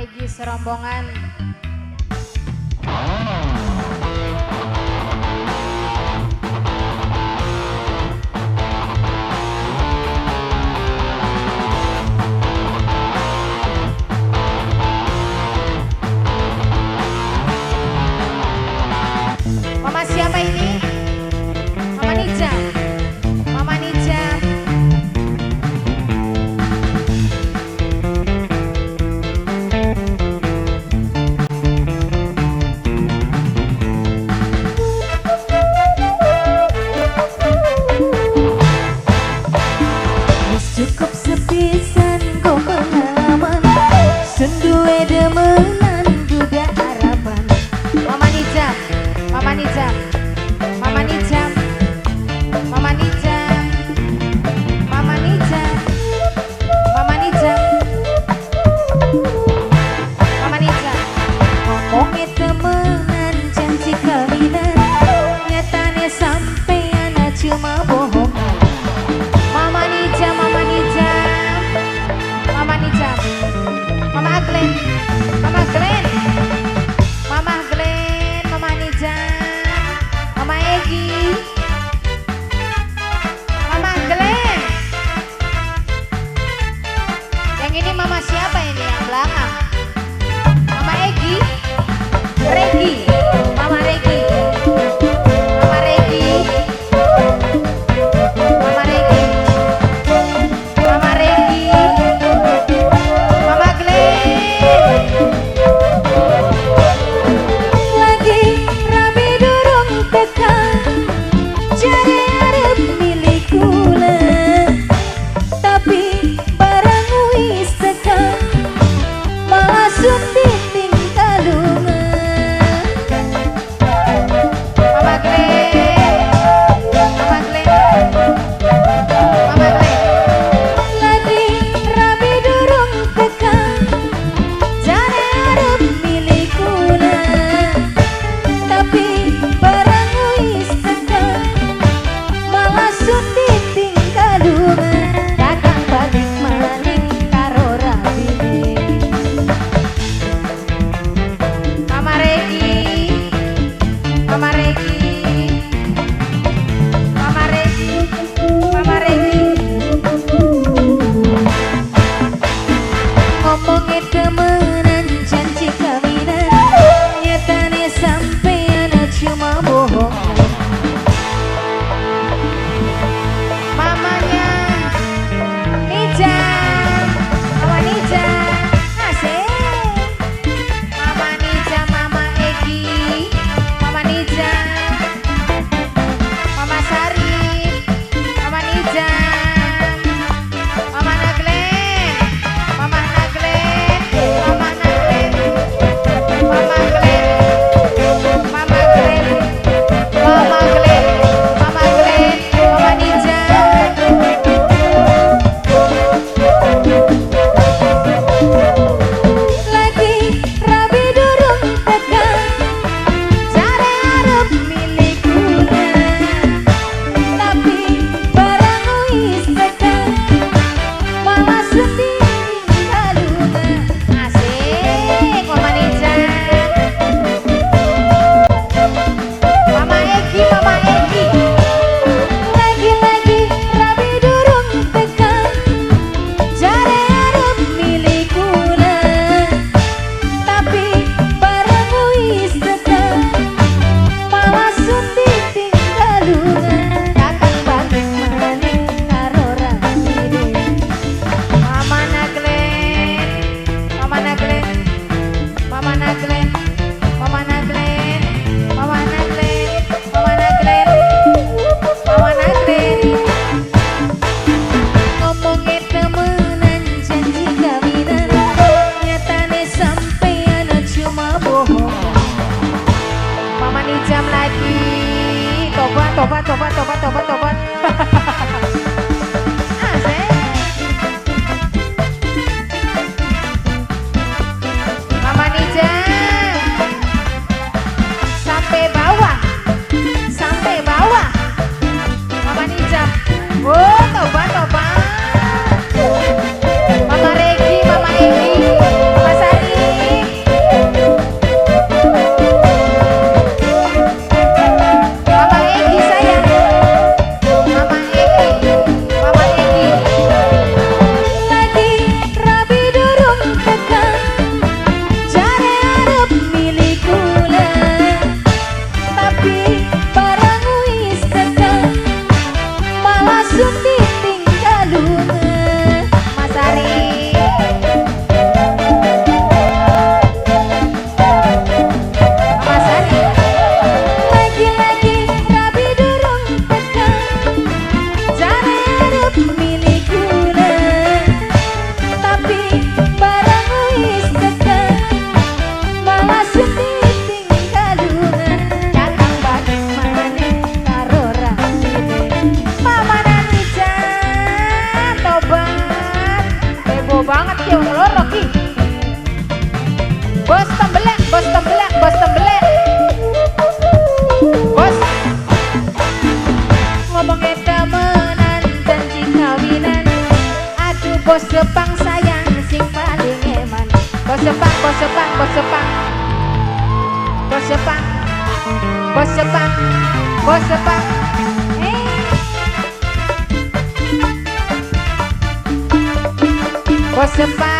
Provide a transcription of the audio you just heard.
Egi serombongan. Mama siapa ini? Mama Nija. Mama Nija. Cukup sepisan kau pengalaman, senduwe demenan duda harapan. Mama Nija. Mama Nija. Mama Nija. Mama Nija. Mama Nija. Mama Nija. Mama Nija. Ngomongnya temenan janji kawinan, nyatanya sampean cuma bohongan. Mama Nija. Mama Nija. Mama Nija. Mama Glenn. Mama Glenn. Mama Glenn. Mama Nija. Mama Egi. Mama Glenn. Yang ini mama siapa ini yang belakang? Mama Egi. Regi. Mama Regi. Mama Regi. Mama Regi. Mama Regi. Mama Glenn. Lagi rame durung tekan, jare arep milik kula, tapi barang wis tekan, malah sunting kalungan. Mama Glenn. Mama Glenn. Mama Glenn. Lagi rame durung tekan, jare arep milik kula, tapi barang wis tekan, malah sunting kalungan. Dagang balik maning karo rabine. Mama Regi. Mama Regi. Mama Regi. Mama Regi. Ngomongnya temenan janji kawinan, nyatanya sampean cuma bohongan. Mamanya Nija. Mama Nija. Asik. Mama Nija. Mama Egi. Mama Nija. Mama Sari. Mama Nija. Mama Naglen. Mama Naglen. Mama Naglen. Mama Glen. Mama Glen. Mama Glen. Mama Glen. Mama Nija. Lagi rabi durung tekan, jare arep milik kula, tapi barang wis tekan, malah sunting kalungan. Asik, Mama Nija. Mama Egi, Mama Egi. Lagi-lagi rabi durung tekan, jare arep milik kula, tapi barang wis tekan, malah sunting kalungan. Dagang balik maning karo rabine. Mama Naglen. Mama Naglen. Mama Naglen. Mama Naglen. Mama Naglen. Mama Naglen. Mama Naglen. Ngomongnya temenan janji kawinan, nyatanya sampean cuma bohongan. Mama Nijam lagi. Tobat, tobat, tobat, tobat, tobat, tobat. Asik. Mama Nijam. Sampai bawah. Sampai bawah. Mama Nijam. Oh, tobat, tobat. Mama Regi, Mama Egi, Mama Sari. Bos tembelak, bos tembelak, bos tembelak. Bos ngomongnya temenan janji kawinan. Aduh bos Jepang sayang sing paling eman. Bos Jepang, bos Jepang, bos Jepang. Bos Jepang, bos Jepang, bos Jepang. Bos Jepang.